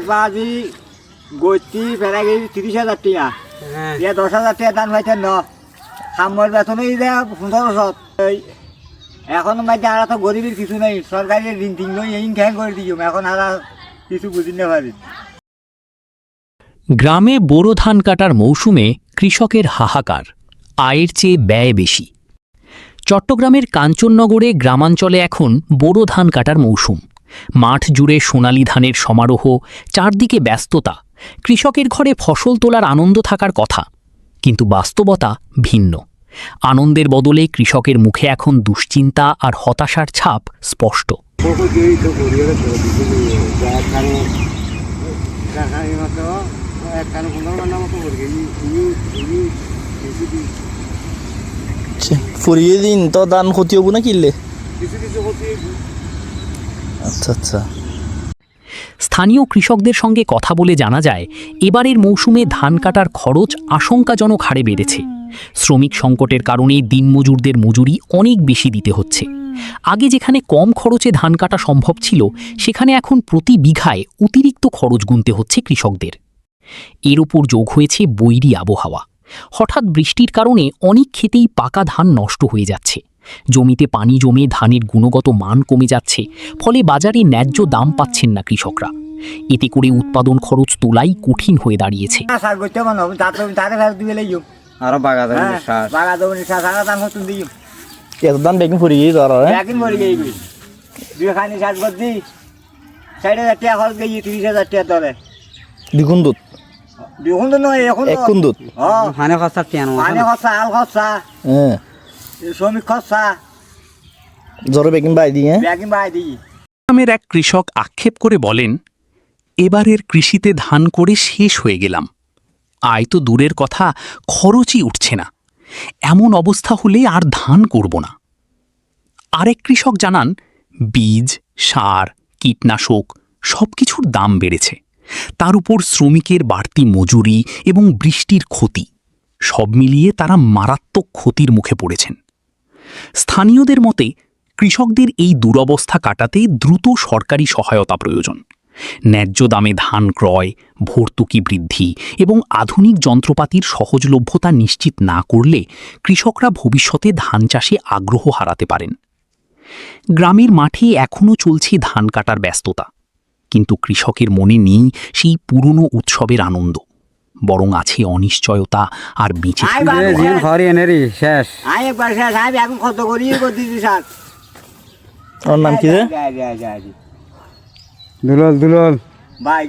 আজি গতি ফেরা গেছি 30,000 টাকা। 10,000 টাকা দান পাইতেন ন খামর বেতনই দেয় 1500। এখন মাঝে আর তো গরিবের কিছু নেই, সরকারি ঋণ টিন এই খ্যাং করে দিও, এখন আর কিছু বুঝি না পারি। গ্রামে বোরো ধান কাটার মৌসুমে কৃষকের হাহাকার, আয়ের চেয়ে ব্যয় বেশি। চট্টগ্রামের কাঞ্চননগরে গ্রামাঞ্চলে এখন বোরো ধান কাটার মৌসুম। মাঠ জুড়ে সোনালি ধানের সমারোহ, চারদিকে ব্যস্ততা। কৃষকের ঘরে ফসল তোলার আনন্দ থাকার কথা, কিন্তু বাস্তবতা ভিন্ন। আনন্দের বদলে কৃষকের মুখে এখন দুশ্চিন্তা আর হতাশার ছাপ স্পষ্ট। ফুরিয়ে দিন তো ধান ক্ষতি হবো না কিনলে? আচ্ছা আচ্ছা। স্থানীয় কৃষকদের সঙ্গে কথা বলে জানা যায়, এবারের মৌসুমে ধান কাটার খরচ আশঙ্কাজনক হারে বেড়েছে। শ্রমিক সংকটের কারণে দিনমজুরদের মজুরি অনেক বেশি দিতে হচ্ছে। আগে যেখানে কম খরচে ধান কাটা সম্ভব ছিল, সেখানে এখন প্রতি বিঘায় অতিরিক্ত খরচ গুনতে হচ্ছে কৃষকদের। এর ওপর যোগ হয়েছে বৈরী আবহাওয়া। হঠাৎ বৃষ্টির কারণে অনেক ক্ষেতেই পাকা ধান নষ্ট হয়ে যাচ্ছে। জমিতে পানি জমে ধানের গুণগত মান কমে যাচ্ছে, ফলে বাজারে ন্যায্য দাম পাচ্ছেন না কৃষকরা। এতে করে উৎপাদন খরচ তোলাই কঠিন হয়ে দাঁড়িয়েছে। এত ধান বেকিং ফুরিয়ে যাওয়ার দ্বিগুণ দুধ, দেখুন তো নয় এখন এক কুন দুধ, পানি খরচা, আল খরচা, শ্রমিক খরচা, জোরে বেকিং বাই দিয়ে ব্যাগিং বাই দিই। গ্রামের এক কৃষক আক্ষেপ করে বলেন, এবারের কৃষিতে ধান করে শেষ হয়ে গেলাম। আয় তো দূরের কথা, খরচই উঠছে না। এমন অবস্থা হলে আর ধান করব না। আরেক কৃষক জানান, বীজ, সার, কীটনাশক সবকিছুর দাম বেড়েছে। তার উপর শ্রমিকের বাড়তি মজুরি এবং বৃষ্টির ক্ষতি, সব মিলিয়ে তারা মারাত্মক ক্ষতির মুখে পড়েছেন। স্থানীয়দের মতে, কৃষকদের এই দুরবস্থা কাটাতে দ্রুত সরকারি সহায়তা প্রয়োজন। ন্যায্য দামে ধান ক্রয়, ভর্তুকি বৃদ্ধি এবং আধুনিক যন্ত্রপাতির সহজলভ্যতা নিশ্চিত না করলে কৃষকরা ভবিষ্যতে ধান চাষে আগ্রহ হারাতে পারেন। গ্রামের মাঠে এখনও চলছে ধান কাটার ব্যস্ততা, কিন্তু কৃষকের মনে নেই সেই পুরনো উৎসবের আনন্দ, বরং আছে অনিশ্চয়তা আর বেঁচে ওর নাম কি রে? ভাই